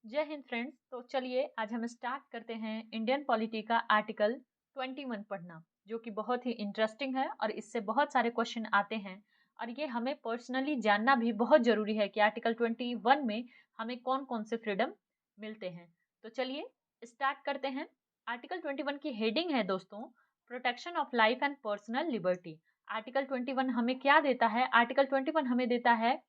जय हिंद फ्रेंड्स। तो चलिए आज हम स्टार्ट करते हैं इंडियन पॉलिटी का आर्टिकल 21 पढ़ना, जो कि बहुत ही इंटरेस्टिंग है और इससे बहुत सारे क्वेश्चन आते हैं। और ये हमें पर्सनली जानना भी बहुत ज़रूरी है कि आर्टिकल 21 में हमें कौन कौन से फ्रीडम मिलते हैं। तो चलिए स्टार्ट करते हैं। आर्टिकल 21 की हेडिंग है दोस्तों, protection of life and personal liberty. Article 21 हमें क्या देता है? आर्टिकल 21 हमें देता है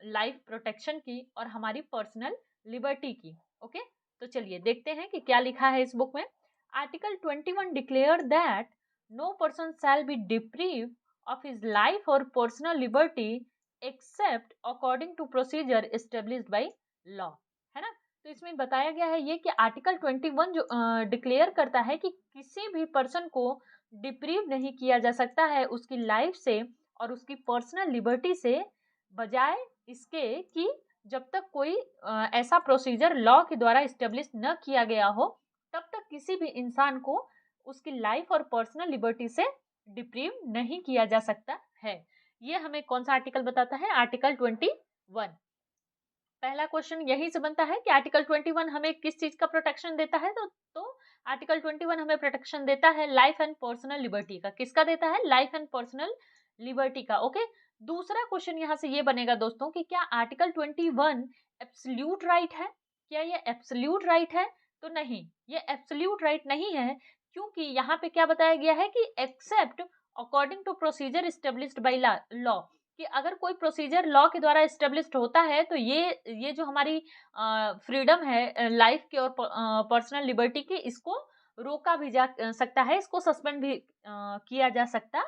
लाइफ प्रोटेक्शन की और हमारी पर्सनल लिबर्टी की। ओके, तो चलिए देखते हैं कि क्या लिखा है इस बुक में। Article 21 declare that no person shall be deprive of his life और personal liberty except according to procedure established by law. है ना? तो इसमें बताया गया है ये कि आर्टिकल 21 जो डिक्लेयर करता है कि किसी भी पर्सन को डिप्रीव नहीं किया जा सकता है उसकी लाइफ से और उसकी पर्सनल लिबर्टी से, बजाय इसके कि जब तक कोई ऐसा प्रोसीजर लॉ के द्वारा इस्टेब्लिश न किया गया हो, तब तक किसी भी इंसान को उसकी लाइफ और पर्सनल लिबर्टी से डिप्रीव नहीं किया जा सकता है। ये हमें कौन सा आर्टिकल बताता है? आर्टिकल 21। पहला क्वेश्चन यहीं से बनता है कि आर्टिकल 21 हमें किस चीज का प्रोटेक्शन देता है। तो आर्टिकल 21 हमें प्रोटेक्शन देता है लाइफ एंड पर्सनल लिबर्टी का। किसका देता है? लाइफ एंड पर्सनल लिबर्टी का। ओके, दूसरा क्वेश्चन यहाँ से ये बनेगा दोस्तों कि क्या आर्टिकल 21 एब्सोल्यूट राइट है? क्या ये एब्सोल्यूट राइट है? तो नहीं, ये एब्सोल्यूट राइट नहीं है, क्योंकि यहाँ पे क्या बताया गया है कि except according to procedure established by law, कि अगर कोई प्रोसीजर लॉ के द्वारा एस्टेब्लिश्ड होता है तो ये जो हमारी फ्रीडम है लाइफ की और पर्सनल लिबर्टी की, इसको रोका भी जा सकता है, इसको सस्पेंड भी किया जा सकता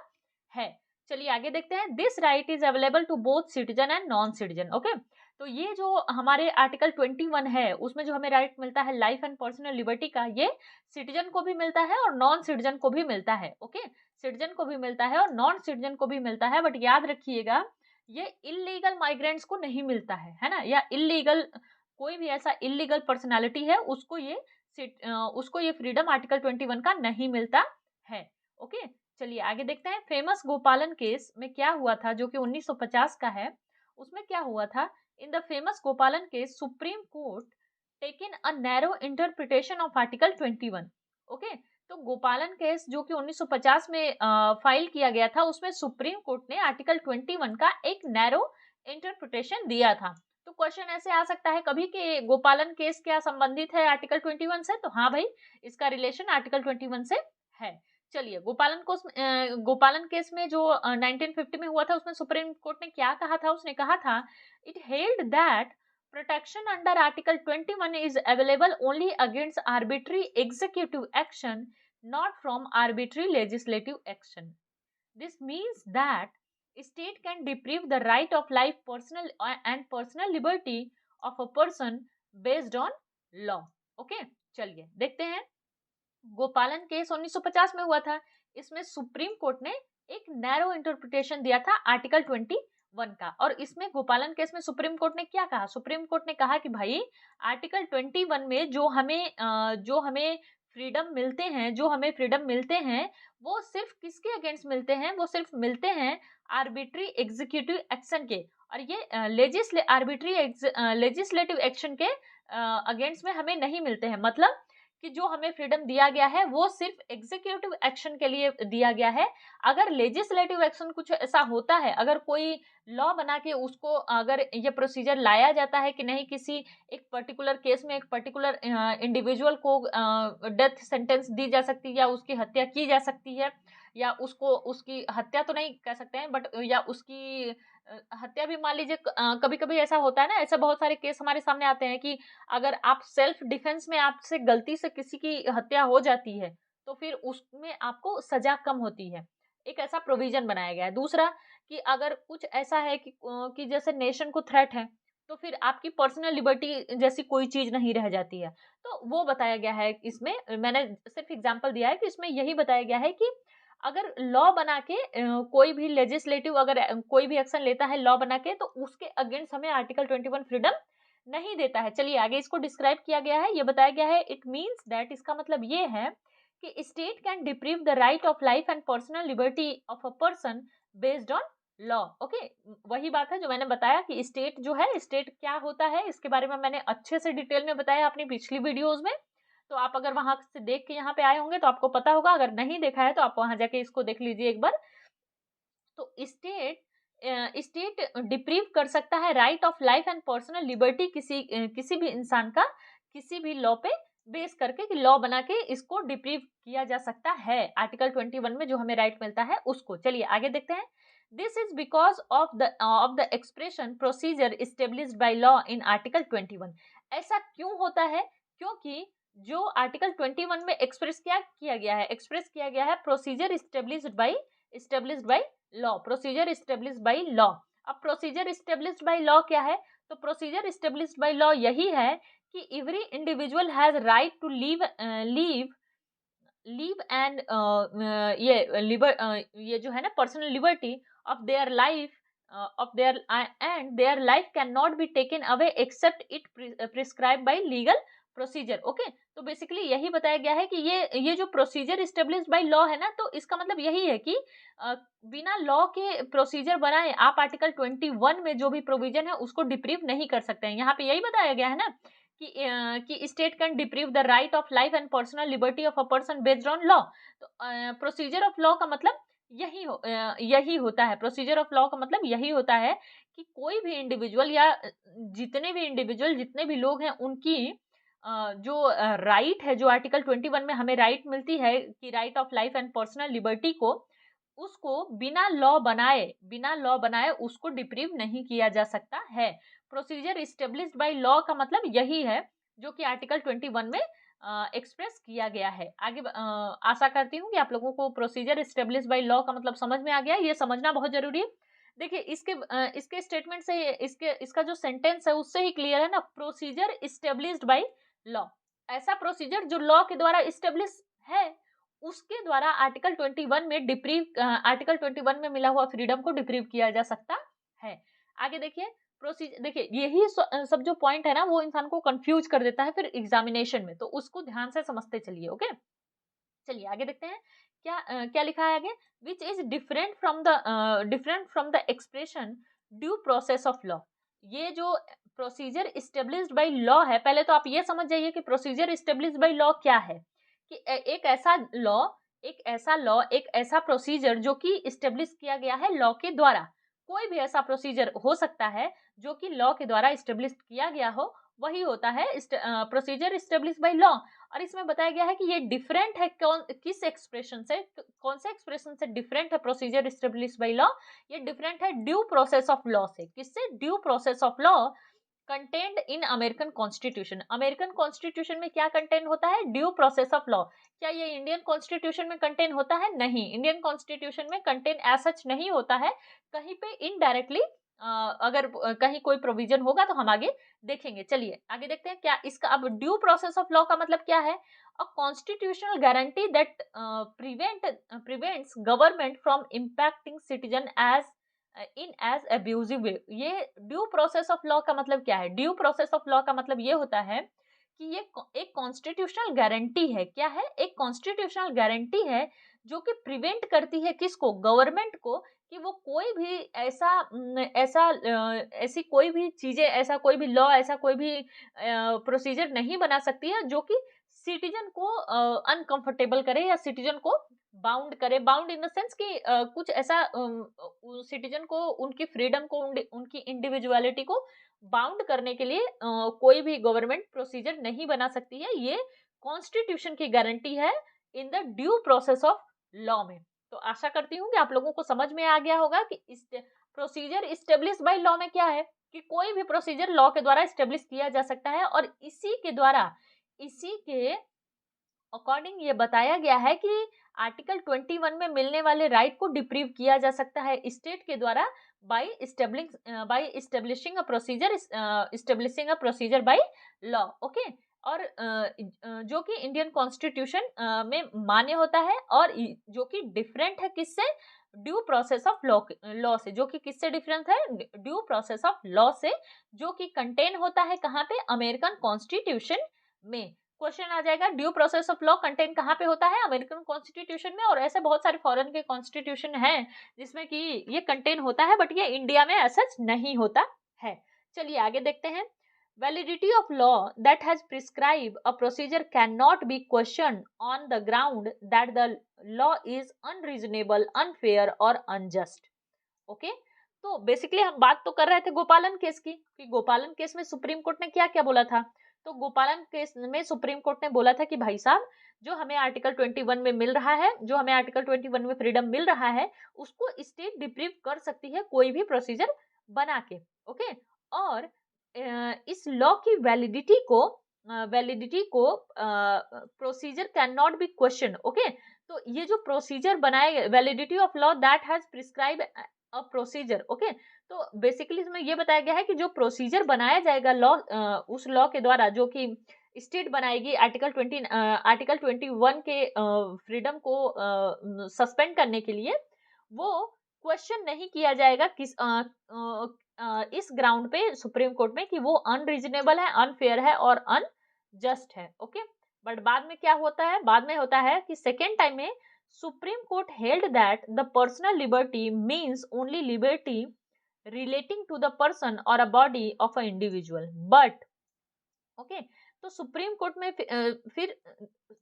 है। चलिए आगे देखते हैं। This right is available to both citizen and non citizen. Okay, तो ये जो हमारे आर्टिकल 21 है उसमें जो हमें राइट मिलता है लाइफ एंड पर्सनल लिबर्टी का, ये सिटीजन को भी मिलता है और नॉन सिटीजन को भी मिलता है। ओके, सिटीजन को भी मिलता है और नॉन सिटीजन को भी मिलता है, बट याद रखिएगा ये इलीगल माइग्रेंट्स को नहीं मिलता है ना? या इलीगल कोई भी ऐसा इलीगल पर्सनालिटी है उसको ये फ्रीडम आर्टिकल 21 का नहीं मिलता है। ओके, चलिए आगे देखते हैं। फेमस गोपालन केस में क्या हुआ था, जो कि 1950 का है। उसमें क्या हुआ था? इन द फेमस गोपालन case supreme court taken a narrow interpretation of article 21। Okay, तो गोपालन केस जो कि 1950 में फाइल किया गया था, उसमें सुप्रीम कोर्ट ने आर्टिकल 21 का एक नैरो इंटरप्रिटेशन दिया था। तो क्वेश्चन ऐसे आ सकता है कभी कि गोपालन केस क्या संबंधित है आर्टिकल 21 से? तो हाँ भाई, इसका रिलेशन आर्टिकल 21 से है। चलिए गोपालन केस में जो 1950 में हुआ था, उसमें सुप्रीम कोर्ट ने क्या कहा था? उसने कहा था it held that protection under Article 21 is available only against arbitrary executive action, not from arbitrary legislative action. This means that state can deprive the right of life, personal liberty of a person based on law. Okay, चलिए देखते हैं। गोपालन case 1950 में हुआ था। इसमें supreme court ने एक नैरो इंटरप्रिटेशन दिया था आर्टिकल 21 का। और इसमें गोपालन केस में सुप्रीम कोर्ट ने क्या कहा? सुप्रीम कोर्ट ने कहा कि भाई आर्टिकल 21 में जो हमें फ्रीडम मिलते हैं वो सिर्फ किसके अगेंस्ट मिलते हैं? वो सिर्फ मिलते हैं आर्बिट्री एग्जीक्यूटिव एक्शन के। और ये लेजिस्लेटिव एक्शन के अगेंस्ट में हमें नहीं मिलते हैं। मतलब कि जो हमें फ्रीडम दिया गया है वो सिर्फ एग्जीक्यूटिव एक्शन के लिए दिया गया है। अगर लेजिस्लेटिव एक्शन कुछ ऐसा होता है, अगर कोई लॉ बना के उसको अगर ये प्रोसीजर लाया जाता है कि नहीं, किसी एक पर्टिकुलर केस में एक पर्टिकुलर इंडिविजुअल को डेथ सेंटेंस दी जा सकती है, या उसकी हत्या की जा सकती है, या उसको उसकी हत्या तो नहीं कह सकते हैं बट या उसकी हत्या भी मान लीजिए। कभी कभी ऐसा होता है ना, ऐसे बहुत सारे केस हमारे सामने आते हैं कि अगर आप सेल्फ डिफेंस में आपसे गलती से किसी की हत्या हो जाती है तो फिर उसमें आपको सजा कम होती है। एक ऐसा प्रोविजन बनाया गया है। दूसरा कि अगर कुछ ऐसा है कि जैसे नेशन को थ्रेट है, तो फिर आपकी पर्सनल लिबर्टी जैसी कोई चीज नहीं रह जाती है। तो वो बताया गया है इसमें। मैंने सिर्फ एग्जांपल दिया है कि इसमें यही बताया गया है कि अगर लॉ बना के कोई भी लेजिस्लेटिव अगर कोई भी एक्शन लेता है लॉ बना के, तो उसके अगेंस्ट हमें आर्टिकल 21 फ्रीडम नहीं देता है। चलिए आगे इसको डिस्क्राइब किया गया है, ये बताया गया है। इट मीन्स दैट, इसका मतलब ये है कि state can deprive the right of life and personal liberty of a person based on law. Okay, वही बात है जो मैंने बताया कि स्टेट जो है, स्टेट क्या होता है इसके बारे में मैंने अच्छे से डिटेल में बताया अपनी पिछली वीडियोस में। तो आप अगर वहां से देख के यहाँ पे आए होंगे तो आपको पता होगा, अगर नहीं देखा है तो आप वहां जाके इसको देख लीजिए एक बार। तो स्टेट डिप्रीव कर सकता है right of life and personal liberty किसी भी इंसान का किसी भी लॉ पे बेस करके, कि लॉ बना के इसको डिप्रीव किया जा सकता है। आर्टिकल 21 में जो हमें राइट मिलता है उसको, चलिए आगे देखते हैं। This is because of the expression procedure established by law in article 21। ऐसा क्यों होता है? क्योंकि जो आर्टिकल 21 में एक्सप्रेस क्या किया गया है, एक्सप्रेस किया गया है procedure established by law, procedure established by law. अब प्रोसीजर स्टेब्लिश्ड बाय लॉ क्या है? तो प्रोसीजर स्टेब्लिश्ड बाय लॉ यही है कि every individual has right to live and ये जो है ना personal liberty of their life and their life can not be taken away except it prescribe by legal procedure. Okay, तो basically यही बताया गया है कि ये जो प्रोसीजर स्टेब्लिश्ड बाय लॉ है ना, तो इसका मतलब यही है कि बिना लॉ के प्रोसीजर बनाए आप आर्टिकल 21 में जो भी प्रोविजन है उसको डिप्रीव नहीं कर सकते हैं। यहाँ पे यही बताया गया है ना कि state can deprive the right of life and personal liberty of a person based on law. तो प्रोसीजर ऑफ लॉ का मतलब यही होता है। प्रोसीजर ऑफ लॉ का मतलब यही होता है कि कोई भी इंडिविजुअल या जितने भी लोग हैं उनकी जो राइट है, जो आर्टिकल 21 में हमें राइट मिलती है कि right of life and personal liberty को, उसको बिना लॉ बनाए उसको डिप्रीव नहीं किया जा सकता है। प्रोसीजर स्टेब्लिश्ड बाय लॉ का मतलब यही है जो कि आर्टिकल 21 में एक्सप्रेस किया गया है। आगे आशा करती हूँ कि आप लोगों को प्रोसीजर स्टेब्लिश्ड बाय लॉ का मतलब समझ में आ गया। ये समझना बहुत जरूरी है। देखिए इसके स्टेटमेंट से इसका जो सेंटेंस है उससे ही क्लियर है ना, प्रोसीजर स्टेब्लिश्ड बाय लॉ। ऐसा प्रोसीजर जो लॉ के द्वारा स्टेब्लिश है उसके द्वारा आर्टिकल 21 में आर्टिकल 21 में मिला हुआ फ्रीडम को डिप्रीव किया जा सकता है। आगे देखिए प्रोसीजर, देखिए यही सब जो पॉइंट है ना वो इंसान को कंफ्यूज कर देता है फिर एग्जामिनेशन में, तो उसको ध्यान से समझते चलिए। ओके, चलिए आगे देखते हैं क्या लिखा है आगे। Which is different from the expression due process of law. ये जो प्रोसीजर स्टेब्लिश्ड बाय लॉ है, पहले तो आप ये समझ जाइए कि प्रोसीजर स्टेब्लिश्ड बाय लॉ क्या है। कि एक ऐसा प्रोसीजर जो कि स्टेब्लिश किया गया है लॉ के द्वारा। कोई भी ऐसा प्रोसीजर हो सकता है जो कि लॉ के द्वारा स्टेब्लिश किया गया हो, वही होता है प्रोसीजर स्टेब्लिश बाय लॉ। और इसमें बताया गया है कि ये डिफरेंट है कौन से एक्सप्रेशन से डिफरेंट है प्रोसीजर स्टेब्लिश बाय लॉ। ये डिफरेंट है ड्यू प्रोसेस ऑफ लॉ से। किससे? Due process of law content in American constitution. American constitution में क्या कंटेंट होता है? Due process of law. क्या ये इंडियन कॉन्स्टिट्यूशन में कंटेंट होता है? नहीं, इंडियन कॉन्स्टिट्यूशन में कंटेंट एज सच नहीं होता है। कहीं पे इनडायरेक्टली अगर कहीं कोई प्रोविजन होगा तो हम आगे देखेंगे। चलिए आगे देखते हैं क्या इसका। अब ड्यू प्रोसेस ऑफ लॉ का मतलब क्या है? A constitutional guarantee that prevents government from impacting citizen as abusive way. ये ड्यू प्रोसेस ऑफ लॉ का मतलब क्या है? ड्यू प्रोसेस ऑफ लॉ का मतलब ये होता है कि ये एक कॉन्स्टिट्यूशनल गारंटी है। क्या है? एक कॉन्स्टिट्यूशनल गारंटी है जो कि प्रिवेंट करती है किसको? गवर्नमेंट को, कि वो कोई भी ऐसी कोई भी चीजें, ऐसा कोई भी लॉ, ऐसा कोई भी प्रोसीजर नहीं बना सकती है जो कि सिटीजन को अनकंफर्टेबल करे या सिटीजन को बाउंड करे। बाउंड इन द सेंस कि कुछ ऐसा सिटीजन को, उनकी फ्रीडम को, उनकी इंडिविजुअलिटी को बाउंड करने के लिए कोई भी गवर्नमेंट प्रोसीजर नहीं बना सकती है। ये कॉन्स्टिट्यूशन की गारंटी है in the due process of law में। तो आशा करती हूँ कि आप लोगों को समझ में आ गया होगा कि इस प्रोसीजर स्टेब्लिश बाय लॉ में क्या है, कि कोई भी प्रोसीजर लॉ के द्वारा स्टेब्लिश किया जा सकता है और इसी के अकॉर्डिंग ये बताया गया है कि आर्टिकल 21 में मिलने वाले राइट को डिप्रीव किया जा सकता है स्टेट के द्वारा by establishing a procedure by law. Okay, और जो कि इंडियन कॉन्स्टिट्यूशन में मान्य होता है और जो कि डिफरेंट है किससे? ड्यू प्रोसेस ऑफ लॉ से। जो कि किससे डिफरेंट है? ड्यू प्रोसेस ऑफ लॉ से, जो कि कंटेन होता है कहाँ पे? अमेरिकन कॉन्स्टिट्यूशन में। क्वेश्चन आ जाएगा due process of law contain कहाँ पे होता है, अमेरिकन कॉन्स्टिट्यूशन में, और ऐसे बहुत सारे फॉरेन के कॉन्स्टिट्यूशन हैं जिसमें कि ये कंटेन होता है, बट ये इंडिया में ऐसा नहीं होता है। चलिए आगे देखते हैं। Validity of law that has prescribe a procedure can not B question on the ground that the law is unreasonable, unfair और अनजस्ट। ओके, तो बेसिकली हम बात तो कर रहे थे गोपालन केस की, कि गोपालन केस में सुप्रीम कोर्ट ने क्या क्या बोला था। तो गोपालन केस में सुप्रीम कोर्ट ने बोला था कि भाई साहब, जो हमें आर्टिकल 21 में मिल रहा है, जो हमें आर्टिकल 21 में फ्रीडम मिल रहा है, उसको स्टेट डिप्रीव कर सकती है कोई भी प्रोसीजर बना के। ओके, और इस लॉ की वैलिडिटी को procedure can not B question. Okay, तो ये जो प्रोसीजर बनाए गए, validity of law that has prescribe a procedure. Okay, तो बेसिकली इसमें ये बताया गया है कि जो प्रोसीजर बनाया जाएगा लॉ, उस लॉ के द्वारा जो कि स्टेट बनाएगी आर्टिकल 21 के फ्रीडम को सस्पेंड करने के लिए, वो क्वेश्चन नहीं किया जाएगा इस ग्राउंड पे सुप्रीम कोर्ट में कि वो अनरीजनेबल है, अनफेयर है और अनजस्ट है। ओके, बट बाद में क्या होता है, बाद में होता है कि सेकेंड टाइम में Supreme Court held that the personal liberty means only liberty relating to the person or a body of an individual. But okay, तो सुप्रीम कोर्ट में फिर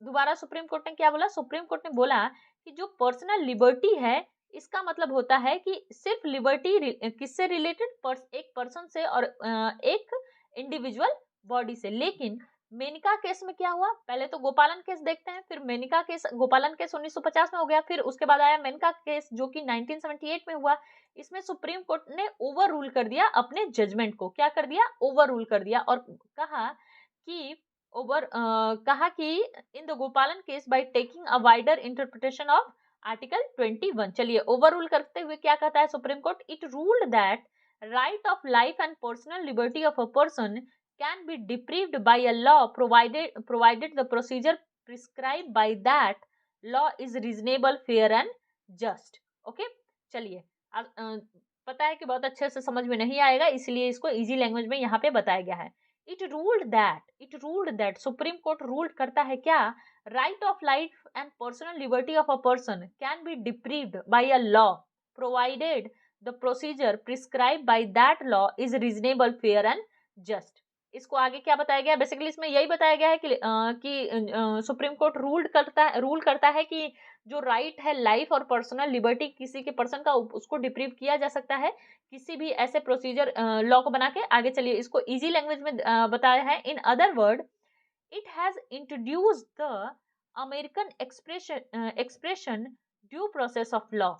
दोबारा सुप्रीम कोर्ट ने क्या बोला, सुप्रीम कोर्ट ने बोला कि जो पर्सनल लिबर्टी है, इसका मतलब होता है कि सिर्फ लिबर्टी किससे रिलेटेड, एक पर्सन से और एक इंडिविजुअल बॉडी से। लेकिन मेनका केस में क्या हुआ, पहले तो गोपालन केस देखते हैं, फिर मेनका केस, गोपालन केस 1950 में हो गया, फिर उसके बाद आया मेनका केस जो कि 1978 में हुआ। इसमें सुप्रीम कोर्ट ने ओवर रूल कर दिया अपने जजमेंट को, क्या कर दिया, ओवर रूल कर दिया, और कहा कि इन द गोपालन case by taking a wider interpretation of article 21। चलिए ओवर रूल करते हुए क्या कहता है supreme court, it ruled that right of life and personal liberty of a person can be deprived by a law provided the procedure prescribed by that law is reasonable, fair and just. Okay, चलिए अब पता है कि बहुत अच्छे से समझ में नहीं आएगा, इसलिए इसको इजी लैंग्वेज में यहाँ पे बताया गया है। It ruled that supreme court ruled करता है क्या, right of life and personal liberty of a person can be deprived by a law provided the procedure prescribe by that law is reasonable, fair and just. इसको आगे क्या बताया गया, basically इसमें यही बताया गया है कि सुप्रीम कोर्ट रूल करता है कि जो राइट है लाइफ और पर्सनल लिबर्टी किसी के पर्सन का, उसको डिप्रीव किया जा सकता है किसी भी ऐसे प्रोसीजर लॉ को बना के। आगे चलिए इसको इजी लैंग्वेज में बताया है। In other word, it has introduced the American expression due process of law.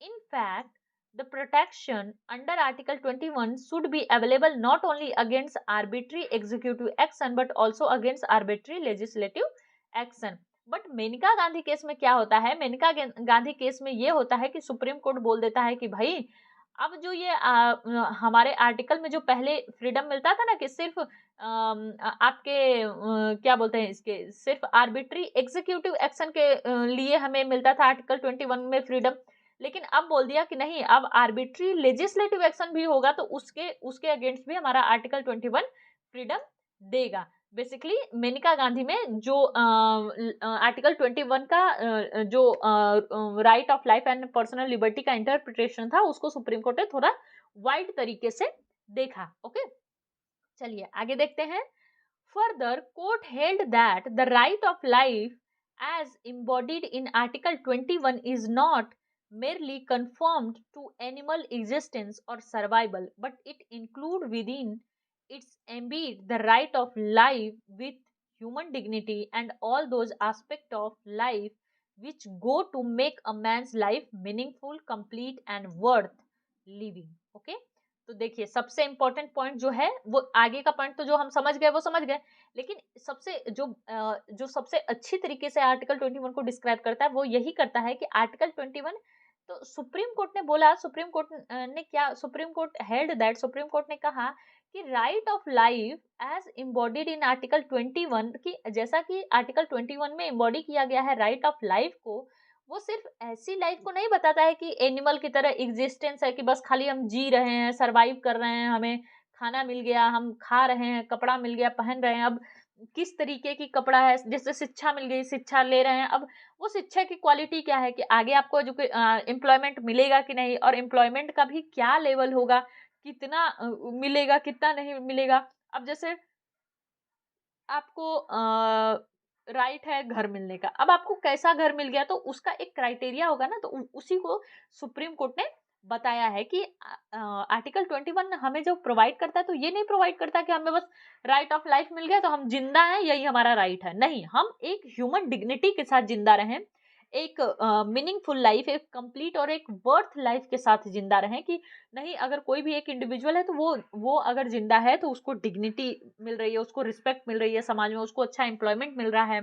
In fact, the protection under Article 21 should be available not only against arbitrary executive action but also against arbitrary legislative action. But Maneka Gandhi case में क्या होता है, Maneka Gandhi case में ये होता है कि supreme court बोल देता है कि भाई अब जो ये हमारे आर्टिकल में जो पहले फ्रीडम मिलता था ना कि सिर्फ आपके क्या बोलते हैं इसके, सिर्फ आर्बिट्री एग्जीक्यूटिव एक्शन के लिए हमें मिलता था आर्टिकल 21 में फ्रीडम, लेकिन अब बोल दिया कि नहीं, अब आर्बिट्री लेजिस्लेटिव एक्शन भी होगा तो उसके अगेंस्ट भी हमारा आर्टिकल 21 फ्रीडम देगा। बेसिकली मेनका गांधी में जो आर्टिकल 21 का जो right of life and personal liberty का इंटरप्रिटेशन था, उसको सुप्रीम कोर्ट ने थोड़ा वाइड तरीके से देखा। ओके, चलिए आगे देखते हैं। Further court held that the right of life as embodied in Article 21 is not merely conformed to animal existence or survival, but it include within its ambit the right of life with human dignity and all those aspects of life which go to make a man's life meaningful, complete and worth living. Okay, तो देखिए सबसे important point जो है वो, आगे का point तो जो हम समझ गए वो समझ गए, लेकिन सबसे जो सबसे अच्छी तरीके से आर्टिकल 21 को डिस्क्राइब करता है वो यही करता है कि आर्टिकल 21, तो सुप्रीम कोर्ट ने बोला, सुप्रीम कोर्ट ने क्या, supreme court held that, supreme court ने कहा कि right of life as embodied in article 21 की, जैसा कि आर्टिकल 21 में इम्बॉडी किया गया है राइट ऑफ लाइफ को, वो सिर्फ ऐसी लाइफ को नहीं बताता है कि एनिमल की तरह एग्जिस्टेंस है कि बस खाली हम जी रहे हैं, सरवाइव कर रहे हैं, हमें खाना मिल गया, हम खा रहे हैं, कपड़ा मिल गया, पहन रहे हैं, अब किस तरीके की कपड़ा है, जैसे शिक्षा मिल गई, शिक्षा ले रहे हैं, अब वो शिक्षा की क्वालिटी क्या है कि आगे आपको जो एम्प्लॉयमेंट मिलेगा कि नहीं, और एम्प्लॉयमेंट का भी क्या लेवल होगा, कितना मिलेगा, कितना नहीं मिलेगा। अब जैसे आपको राइट है घर मिलने का, अब आपको कैसा घर मिल गया तो उसका एक क्राइटेरिया होगा ना, तो उसी को सुप्रीम कोर्ट ने बताया है कि आर्टिकल 21 हमें जो प्रोवाइड करता है, तो ये नहीं प्रोवाइड करता कि हमें बस राइट ऑफ लाइफ मिल गया तो हम जिंदा हैं, यही हमारा राइट है। नहीं, हम एक ह्यूमन डिग्निटी के साथ जिंदा रहें, एक मीनिंगफुल लाइफ, एक कंप्लीट और एक वर्थ लाइफ के साथ जिंदा रहें। कि नहीं, अगर कोई भी एक इंडिविजुअल है तो वो अगर जिंदा है तो उसको डिग्निटी मिल रही है, उसको रिस्पेक्ट मिल रही है समाज में, उसको अच्छा एम्प्लॉयमेंट मिल रहा है,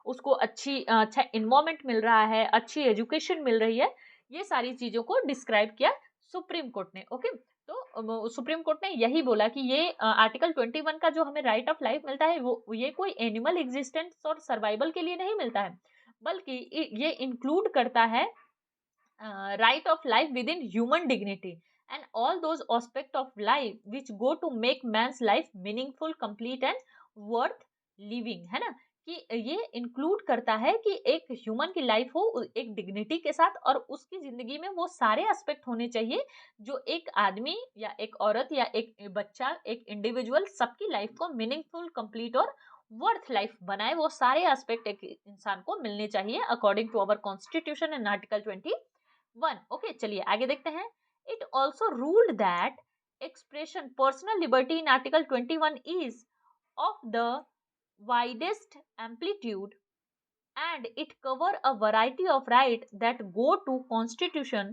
उसको अच्छा इन्वायरमेंट मिल रहा है, अच्छी एजुकेशन मिल रही है। ये सारी चीजों को डिस्क्राइब किया सुप्रीम कोर्ट ने। ओके, तो सुप्रीम कोर्ट ने यही बोला कि ये आर्टिकल 21 का जो हमें राइट ऑफ लाइफ मिलता है, वो ये कोई एनिमल एग्जिस्टेंस और सर्वाइवल के लिए नहीं मिलता है, बल्कि ये इंक्लूड करता है right of life within human dignity and all those aspects of life which go to make man's life meaningful, complete and worth living, है ना। कि ये इंक्लूड करता है कि एक ह्यूमन की लाइफ हो एक डिग्निटी के साथ, और उसकी जिंदगी में वो सारे एस्पेक्ट होने चाहिए जो एक आदमी या एक औरत या एक बच्चा, एक इंडिविजुअल, सबकी लाइफ को मीनिंगफुल, कंप्लीट और वर्थ लाइफ बनाए। वो सारे एस्पेक्ट एक इंसान को मिलने चाहिए according to our constitution in article 21। Okay, चलिए आगे देखते हैं। It also ruled that expression personal liberty in article 21 is of the widest amplitude and it cover a variety of right that go to constitute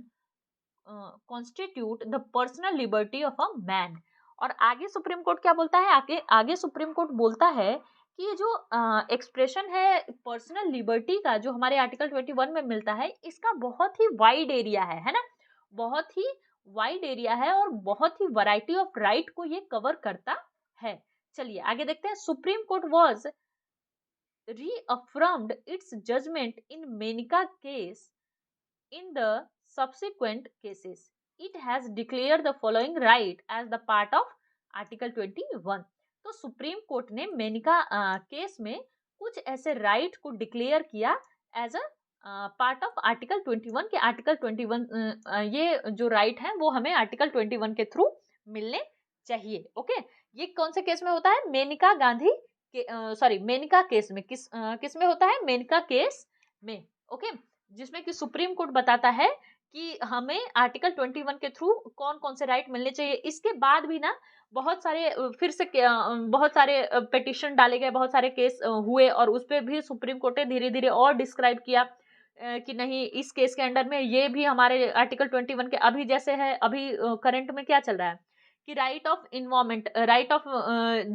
the personal liberty of a man। और आगे supreme court क्या बोलता है, आगे supreme court बोलता है कि ये जो एक्सप्रेशन है पर्सनल लिबर्टी का, जो हमारे आर्टिकल 21 में मिलता है, इसका बहुत ही वाइड एरिया है ना, बहुत ही वाइड एरिया है और बहुत ही वैरायटी ऑफ राइट को ये कवर करता है। चलिए आगे देखते हैं। Supreme court was reaffirmed its judgment in Menika case in the subsequent cases. It has declared the following right as the part of Article 21। तो सुप्रीम कोर्ट ने मेनिका केस में कुछ ऐसे राइट को डिक्लेयर किया as a part of article 21 के article 21 ये जो राइट है वो हमें आर्टिकल 21 के थ्रू मिलने चाहिए। ओके, ये कौन से केस में होता है? मेनिका गांधी सॉरी मेनिका केस में। किस में होता है? मेनिका केस में। ओके, जिसमें कि सुप्रीम कोर्ट बताता है कि हमें आर्टिकल 21 के थ्रू कौन कौन से राइट मिलने चाहिए। इसके बाद भी ना बहुत सारे फिर से बहुत सारे पिटीशन डाले गए, बहुत सारे केस हुए, और उस पर भी सुप्रीम कोर्ट ने धीरे धीरे और डिस्क्राइब किया कि नहीं, इस केस के अंडर में ये भी हमारे आर्टिकल 21 के, अभी जैसे है अभी करंट में क्या चल रहा है कि right of environment, right of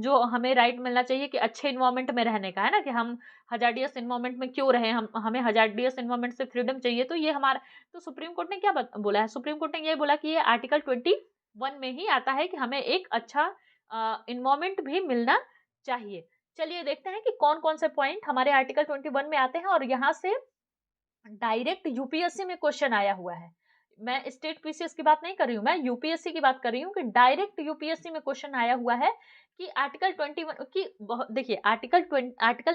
जो हमें राइट मिलना चाहिए कि अच्छे इन्वायरमेंट में रहने का, है ना, कि हम हजार्डियस इन्वायरमेंट में क्यों रहे, हमें हजार्डियस इन्वायरमेंट से फ्रीडम चाहिए। तो ये हमारा, तो सुप्रीम कोर्ट ने क्या बोला है? सुप्रीम कोर्ट ने ये बोला कि ये आर्टिकल 21 में ही आता है कि हमें एक अच्छा इन्वायरमेंट भी मिलना चाहिए। चलिए देखते हैं कि कौन कौन से पॉइंट हमारे आर्टिकल 21 में आते हैं, और यहाँ से डायरेक्ट यूपीएससी में क्वेश्चन आया हुआ है। मैं स्टेट पीसीएस की बात नहीं कर रही हूँ, मैं यूपीएससी की बात कर रही हूँ कि डायरेक्ट यूपीएससी में क्वेश्चन आया हुआ है कि आर्टिकल 21 की, देखिए आर्टिकल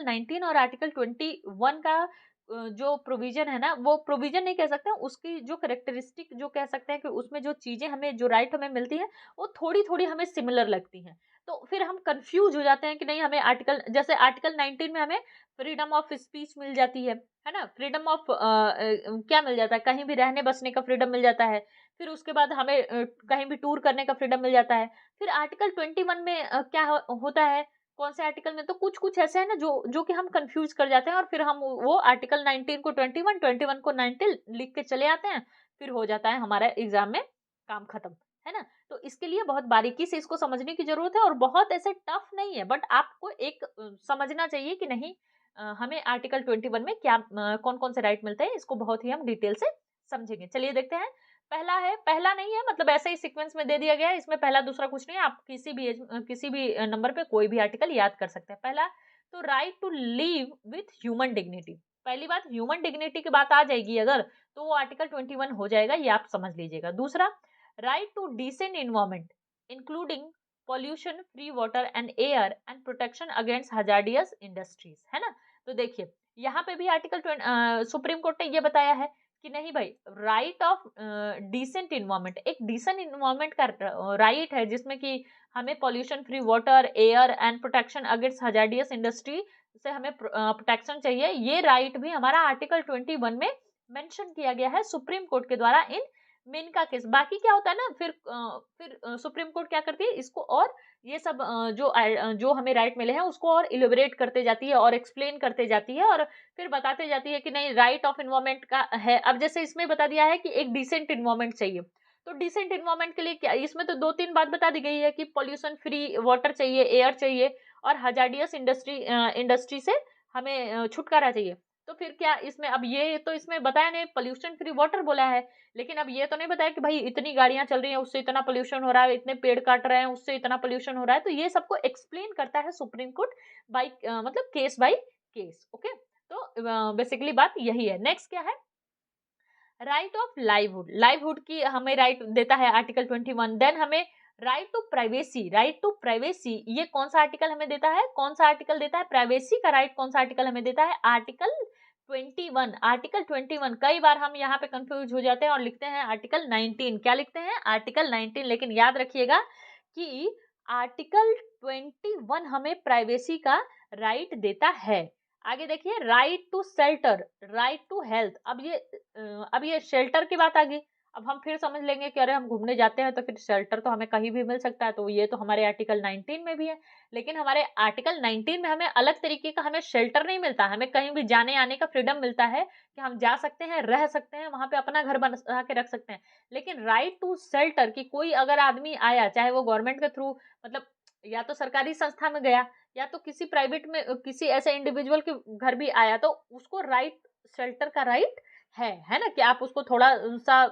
19 और आर्टिकल 21 का जो प्रोविजन है ना, वो प्रोविजन नहीं कह सकते हैं, उसकी जो कैरेक्टरिस्टिक जो कह सकते हैं कि उसमें जो चीजें हमें, जो राइट हमें मिलती है, वो थोड़ी थोड़ी हमें सिमिलर लगती हैं। तो फिर हम कंफ्यूज हो जाते हैं कि नहीं, हमें आर्टिकल, जैसे आर्टिकल 19 में हमें फ्रीडम ऑफ स्पीच मिल जाती है ना, फ्रीडम ऑफ क्या मिल जाता है, कहीं भी रहने बसने का फ्रीडम मिल जाता है। फिर उसके बाद हमें कहीं भी टूर करने का फ्रीडम मिल जाता है। फिर आर्टिकल 21 में क्या होता है, कौन से आर्टिकल में? तो कुछ कुछ ऐसे है ना जो कि हम कंफ्यूज कर जाते हैं, और फिर हम वो आर्टिकल 19 को 21, 21 को 19 लिख के चले आते हैं, फिर हो जाता है हमारा एग्जाम में काम खत्म, है ना। तो इसके लिए बहुत बारीकी से इसको समझने की जरूरत है, और बहुत ऐसे टफ नहीं है, बट आपको एक समझना चाहिए कि नहीं, हमें आर्टिकल 21 में क्या कौन कौन से राइट मिलते हैं, इसको बहुत ही हम डिटेल से समझेंगे। चलिए देखते हैं। पहला है, पहला नहीं है, मतलब ऐसे ही सीक्वेंस में दे दिया गया है, इसमें पहला दूसरा कुछ नहीं है, आप किसी भी नंबर पे कोई भी आर्टिकल याद कर सकते हैं। पहला तो right to live with human dignity. पहली बात, ह्यूमन डिग्निटी की बात आ जाएगी अगर, तो वो आर्टिकल 21 हो जाएगा, ये आप समझ लीजिएगा। दूसरा, right to decent environment including pollution free water and air and protection against hazardous industries, है ना। तो देखिए यहाँ पे भी आर्टिकल सुप्रीम कोर्ट ने ये बताया है कि नहीं भाई, राइट ऑफ डिसेंट इन्वायरमेंट, एक डिसेंट इन्वायरमेंट का राइट है, जिसमें कि हमें pollution free water, air and protection against hazardous industry से हमें प्रोटेक्शन चाहिए। ये राइट भी हमारा आर्टिकल 21 में मेंशन किया गया है सुप्रीम कोर्ट के द्वारा इन मिनका केस। बाकी क्या होता है ना, फिर सुप्रीम कोर्ट क्या करती है इसको, और ये सब जो हमें राइट मिले हैं उसको और इलेबोरेट करते जाती है और एक्सप्लेन करते जाती है, और फिर बताते जाती है कि नहीं राइट ऑफ इन्वायरमेंट का है। अब जैसे इसमें बता दिया है कि एक डिसेंट इन्वायरमेंट चाहिए, तो डिसेंट इन्वायरमेंट के लिए क्या, इसमें तो 2-3 बात बता दी गई है कि पॉल्यूशन फ्री वाटर चाहिए, एयर चाहिए, और हजार्डियस इंडस्ट्री से हमें छुटकारा चाहिए। तो फिर क्या इसमें, अब ये तो इसमें बताया नहीं, पॉल्यूशन फ्री वाटर बोला है, लेकिन अब ये तो नहीं बताया कि भाई इतनी गाड़ियां चल रही हैं उससे इतना पोल्यूशन हो रहा है, इतने पेड़ काट रहे हैं उससे इतना पोल्यूशन हो रहा है। तो ये सबको एक्सप्लेन करता है सुप्रीम कोर्ट बाई मतलब केस बाई केस। ओके, तो बेसिकली बात यही है। नेक्स्ट क्या है, राइट ऑफ लाइवहुड। लाइवहुड की हमें राइट देता है आर्टिकल 21। देन हमें right to privacy, right to privacy ये कौन सा आर्टिकल हमें देता है, कौन सा आर्टिकल देता है प्राइवेसी का राइट, कौन सा आर्टिकल हमें देता है, आर्टिकल 21। आर्टिकल 21, कई बार हम यहाँ पे कंफ्यूज हो जाते हैं और लिखते हैं आर्टिकल 19। क्या लिखते हैं, आर्टिकल 19, लेकिन याद रखिएगा कि आर्टिकल 21 हमें प्राइवेसी का राइट देता है। आगे देखिए, right to shelter, right to health. अब ये शेल्टर की बात आ गई। अब हम फिर समझ लेंगे कि अरे हम घूमने जाते हैं तो फिर शेल्टर तो हमें कहीं भी मिल सकता है, तो ये तो हमारे आर्टिकल 19 में भी है। लेकिन हमारे आर्टिकल 19 में हमें अलग तरीके का हमें शेल्टर नहीं मिलता, हमें कहीं भी जाने आने का फ्रीडम मिलता है कि हम जा सकते हैं, रह सकते हैं, वहां पे अपना घर बना के रख सकते हैं। लेकिन राइट टू शेल्टर की, कोई अगर आदमी आया, चाहे वो गवर्नमेंट के थ्रू, मतलब या तो सरकारी संस्था में गया या तो किसी प्राइवेट में किसी ऐसे इंडिविजुअल के घर भी आया, तो उसको राइट शेल्टर का राइट है ना, कि आप उसको थोड़ा सा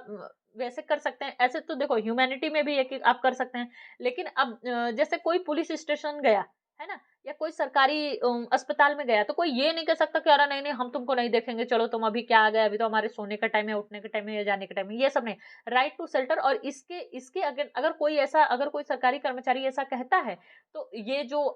वैसे कर सकते हैं। ऐसे तो देखो ह्यूमैनिटी में भी है कि आप कर सकते हैं, लेकिन अब जैसे कोई पुलिस स्टेशन गया है ना, या कोई सरकारी अस्पताल में गया, तो कोई ये नहीं कह सकता कि अरे नहीं नहीं हम तुमको नहीं देखेंगे, चलो तुम अभी क्या आ गए, अभी तो हमारे सोने का टाइम है, उठने का टाइम है, या जाने का टाइम है, ये सब नहीं। राइट टू शेल्टर, और इसके इसके अगर अगर कोई सरकारी कर्मचारी ऐसा कहता है, तो ये जो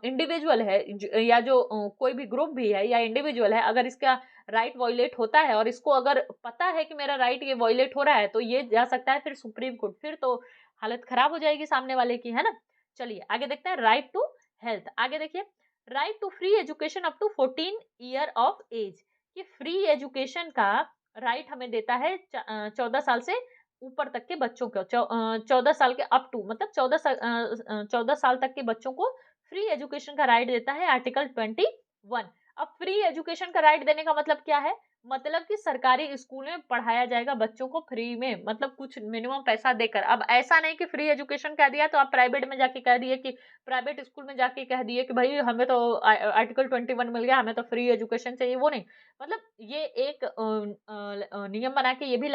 इंडिविजुअल है या जो कोई भी ग्रुप भी है या इंडिविजुअल है, अगर इसका राइट वॉयलेट होता है और इसको अगर पता है कि मेरा राइट ये वॉयलेट हो रहा है, तो ये जा सकता है फिर सुप्रीम कोर्ट। फिर तो हालत खराब हो जाएगी सामने वाले की, है ना। चलिए आगे देखते हैं, राइट टू हेल्थ। आगे देखिए, right to free education up to 14 year of age. ये फ्री एजुकेशन का राइट हमें देता है 14 साल से ऊपर तक के बच्चों को, 14 साल के अप टू, मतलब 14 साल तक के बच्चों को फ्री एजुकेशन का राइट देता है आर्टिकल 21। अब फ्री एजुकेशन का राइट देने का मतलब क्या है, मतलब कि सरकारी स्कूल में पढ़ाया जाएगा बच्चों को फ्री में, मतलब कुछ मिनिमम पैसा देकर। अब ऐसा नहीं कि फ्री एजुकेशन कह दिया तो आप प्राइवेट में जाके कह दिए कि प्राइवेट स्कूल में जाके कह दिए कि भाई हमें तो आर्टिकल 21 मिल गया, हमें तो फ्री एजुकेशन चाहिए, वो नहीं। मतलब ये एक नियम बना के ये भी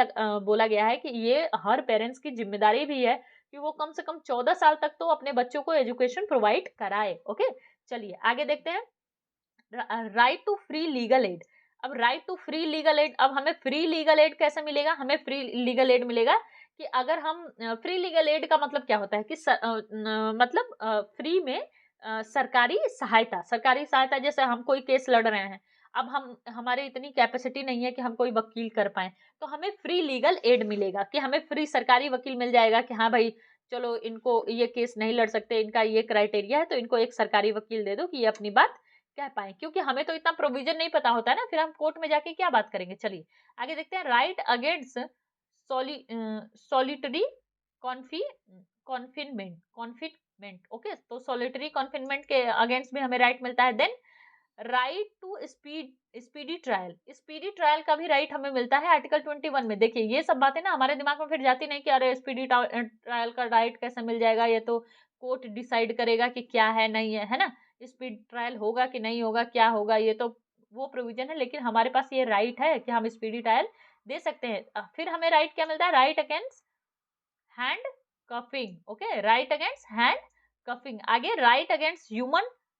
बोला गया है कि ये हर पेरेंट्स की जिम्मेदारी भी है कि वो कम से कम 14 साल तक तो अपने बच्चों को एजुकेशन प्रोवाइड कराए। ओके, चलिए आगे देखते हैं, right to free legal aid. अब right to free legal aid, अब हमें फ्री लीगल एड कैसे मिलेगा, हमें फ्री लीगल एड मिलेगा कि अगर हम फ्री लीगल एड का मतलब क्या होता है कि मतलब फ्री में सरकारी सहायता, जैसे हम कोई केस लड़ रहे हैं, अब हम हमारी इतनी कैपेसिटी नहीं है कि हम कोई वकील कर पाए, तो हमें फ्री लीगल एड मिलेगा कि हमें फ्री सरकारी वकील मिल जाएगा कि हाँ भाई चलो इनको ये केस नहीं लड़ सकते, इनका ये क्राइटेरिया है, तो इनको एक सरकारी वकील दे दो कि ये अपनी बात कह पाए, क्योंकि हमें तो इतना प्रोविजन नहीं पता होता है ना, फिर हम कोर्ट में जाके क्या बात करेंगे। चलिए आगे देखते हैं, right against solitary confinement. Okay, तो सॉलिटरी कॉन्फिनमेंट के अगेंस्ट भी हमें राइट मिलता है। Then right to speedy trial, speedy trial का भी राइट हमें मिलता है आर्टिकल 21 में। देखिए ये सब बातें ना हमारे दिमाग में फिर जाती नहीं कि अरे स्पीडी ट्रायल का राइट कैसे मिल जाएगा, ये तो कोर्ट डिसाइड करेगा कि क्या है नहीं है ना, स्पीड ट्रायल होगा कि नहीं होगा, क्या होगा, ये तो वो प्रोविजन है। लेकिन हमारे पास ये राइट है कि हम स्पीडी ट्रायल दे सकते हैं। फिर हमें राइट क्या मिलता है, right against handcuffing. Okay, right against handcuffing. आगे right against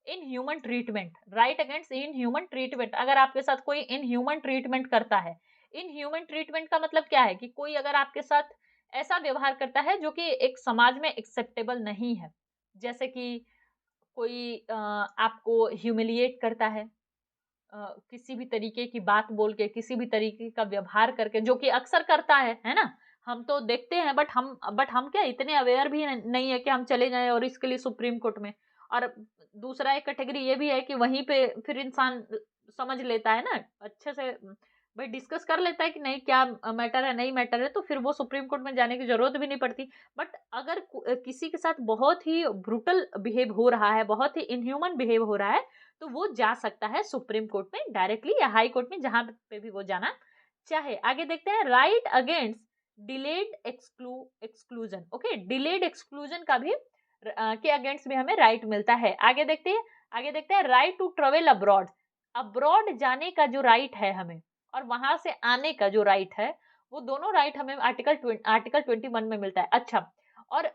inhuman treatment, right against inhuman treatment. अगर आपके साथ कोई इन ह्यूमन ट्रीटमेंट करता है, इन ह्यूमन ट्रीटमेंट का मतलब क्या है कि कोई अगर आपके साथ ऐसा व्यवहार करता है जो कि एक समाज में एक्सेप्टेबल नहीं है, जैसे कि कोई आपको ह्यूमिलिएट करता है, किसी भी तरीके की बात बोल के, किसी भी तरीके का व्यवहार करके, जो कि अक्सर करता है ना? हम तो देखते हैं, बट हम क्या इतने अवेयर भी नहीं है कि हम चले जाएँ और इसके लिए सुप्रीम कोर्ट में। और दूसरा एक कैटेगरी ये भी है कि वहीं पे फिर इंसान समझ लेता है ना, अच्छे से भाई डिस्कस कर लेता है कि नहीं क्या मैटर है, नहीं मैटर है, तो फिर वो सुप्रीम कोर्ट में जाने की ज़रूरत भी नहीं पड़ती। बट अगर किसी के साथ बहुत ही ब्रूटल बिहेव हो रहा है, बहुत ही इनह्यूमन बिहेव हो रहा है, तो वो जा सकता है सुप्रीम कोर्ट में डायरेक्टली, या हाई कोर्ट में, जहां पे भी वो जाना चाहे। आगे देखते हैं, right against delayed exclusion. Okay, delayed exclusion का भी के अगेंस्ट भी हमें राइट मिलता है। आगे देखते हैं right to travel abroad. Abroad जाने का जो राइट है हमें, और वहां से आने का जो राइट है, वो दोनों राइट हमें आर्टिकल 21 में मिलता है। अच्छा, और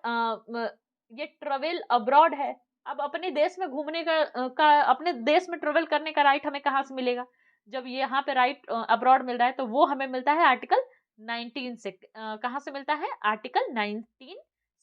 ये ट्रेवल अब्रॉड है। अब अपने देश में घूमने का अपने देश में ट्रेवल करने का राइट हमें कहाँ से मिलेगा? जब ये यहाँ पे राइट अब्रॉड मिल रहा है, तो वो हमें मिलता है आर्टिकल 19 से। कहाँ से मिलता है? आर्टिकल 19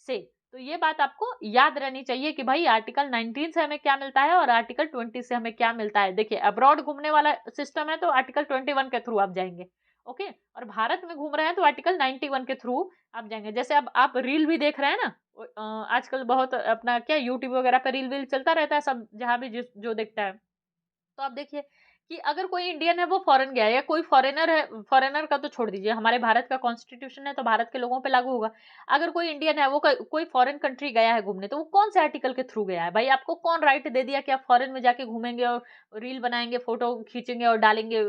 से। तो ये बात आपको याद रहनी चाहिए कि भाई आर्टिकल 19 से हमें क्या मिलता है और आर्टिकल 20 से हमें क्या मिलता है। देखिए, अब्रॉड घूमने वाला सिस्टम है तो आर्टिकल 21 के थ्रू आप जाएंगे। ओके, और भारत में घूम रहे हैं तो आर्टिकल 91 के थ्रू आप जाएंगे। जैसे अब आप रील भी देख रहे हैं ना, आजकल बहुत अपना क्या यूट्यूब वगैरह पे रील वील चलता रहता है, सब जहां भी जो देखता है। तो आप देखिए कि अगर कोई इंडियन है वो फॉरेन गया है, या कोई फॉरेनर है, फॉरेनर का तो छोड़ दीजिए, हमारे भारत का कॉन्स्टिट्यूशन है तो भारत के लोगों पे लागू होगा। अगर कोई इंडियन है वो कोई फॉरेन कंट्री गया है घूमने, तो वो कौन से आर्टिकल के थ्रू गया है? भाई आपको कौन राइट दे दिया कि आप फॉरेन में जाके घूमेंगे और रील बनाएंगे, फोटो खींचेंगे और डालेंगे,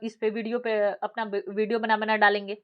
इस पे वीडियो पे अपना वीडियो बना बना डालेंगे?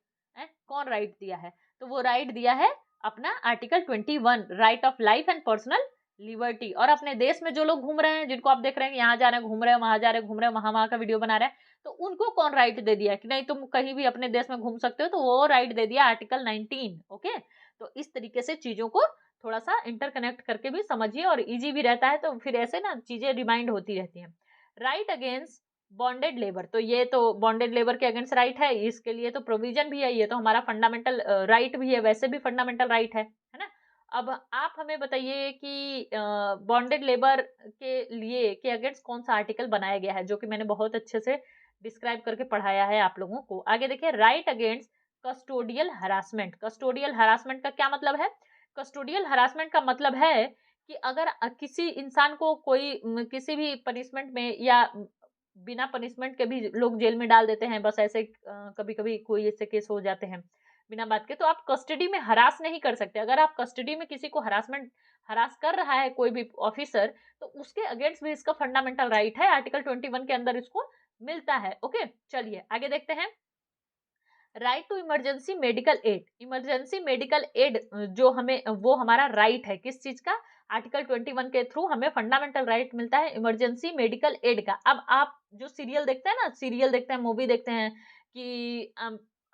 कौन राइट दिया है? तो वो राइट दिया है अपना article 21, right of life and personal liberty. और अपने देश में जो लोग घूम रहे हैं, जिनको आप देख रहे हैं यहाँ जा रहे हैं घूम रहे हैं, वहां जा रहे हैं घूम रहे हैं, वहां का वीडियो बना रहे हैं, तो उनको कौन राइट दे दिया कि नहीं तुम कहीं भी अपने देश में घूम सकते हो? तो वो राइट दे दिया आर्टिकल 19। ओके, तो इस तरीके से चीजों को थोड़ा सा इंटरकनेक्ट करके भी समझिए, और इजी भी रहता है, तो फिर ऐसे ना चीजें रिमाइंड होती रहती हैं। राइट अगेंस्ट बॉन्डेड लेबर, तो ये तो बॉन्डेड लेबर के अगेंस्ट राइट है, इसके लिए तो प्रोविजन भी है, ये तो हमारा फंडामेंटल राइट भी है, वैसे भी फंडामेंटल राइट है ना? अब आप हमें बताइए कि बॉन्डेड लेबर के लिए के अगेंस्ट कौन सा आर्टिकल बनाया गया है, जो कि मैंने बहुत अच्छे से डिस्क्राइब करके पढ़ाया है आप लोगों को। आगे देखिए, right against custodial harassment. Custodial harassment का क्या मतलब है? कस्टोडियल हरासमेंट का मतलब है कि अगर किसी इंसान को कोई किसी भी पनिशमेंट में, या बिना पनिशमेंट के भी लोग जेल में डाल देते हैं, बस ऐसे कभी कभी कोई ऐसे केस हो जाते हैं बिना बात के, तो आप कस्टडी में हरास नहीं कर सकते। अगर आप कस्टडी में किसी को हरास कर रहा है कोई भी ऑफिसर, तो उसके अगेंस्ट भी इसका फंडामेंटल राइट है, आर्टिकल 21 के अंदर इसको मिलता है। ओके, चलिए आगे देखते हैं। Right to emergency medical aid. Emergency medical aid जो हमें, वो हमारा राइट है किस चीज का? आर्टिकल 21 के थ्रू हमें फंडामेंटल राइट मिलता है इमरजेंसी मेडिकल एड का। अब आप जो सीरियल देखते हैं ना, सीरियल देखते हैं, मूवी देखते हैं कि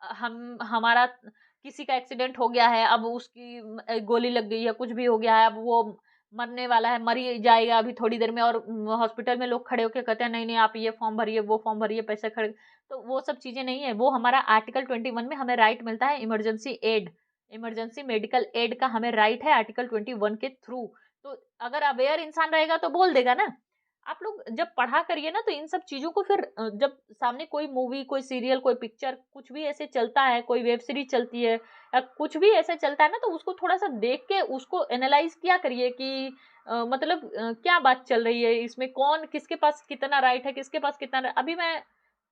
हम हमारा किसी का एक्सीडेंट हो गया है, अब उसकी गोली लग गई है, कुछ भी हो गया है, अब वो मरने वाला है, मर ही जाएगा अभी थोड़ी देर में, और हॉस्पिटल में लोग खड़े होकर कहते हैं नहीं नहीं आप ये फॉर्म भरिए, वो फॉर्म भरिए, पैसे खड़े। तो वो सब चीजें नहीं है, वो हमारा आर्टिकल 21 में हमें राइट मिलता है emergency aid, emergency medical aid का हमें राइट है आर्टिकल 21 के थ्रू। तो अगर अवेयर इंसान रहेगा तो बोल देगा ना। आप लोग जब पढ़ा करिए ना, तो इन सब चीजों को फिर जब सामने कोई मूवी, कोई सीरियल, कोई पिक्चर, कुछ भी ऐसे चलता है, कोई वेब सीरीज चलती है, या कुछ भी ऐसे चलता है ना, तो उसको थोड़ा सा देख के उसको एनालाइज किया करिए कि मतलब क्या बात चल रही है इसमें, कौन किसके पास कितना राइट है, किसके पास कितना। अभी मैं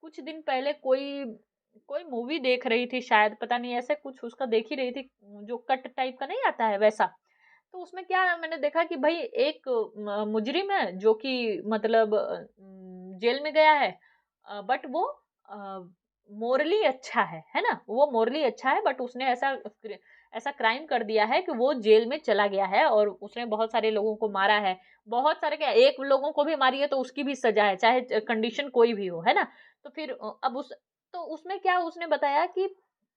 कुछ दिन पहले कोई कोई मूवी देख रही थी, शायद पता नहीं ऐसे कुछ उसका देख ही रही थी, जो कट टाइप का नहीं आता है वैसा। तो उसमें क्या मैंने देखा कि भाई एक मुजरिम है जो कि मतलब जेल में गया है, बट वो मोरली अच्छा है ना, वो मोरली अच्छा है, बट उसने ऐसा ऐसा क्राइम कर दिया है कि वो जेल में चला गया है, और उसने बहुत सारे लोगों को मारा है। बहुत सारे क्या, एक लोगों को भी मारी है तो उसकी भी सजा है, चाहे कंडीशन कोई भी हो, है ना? तो फिर अब तो उसमें क्या उसने बताया कि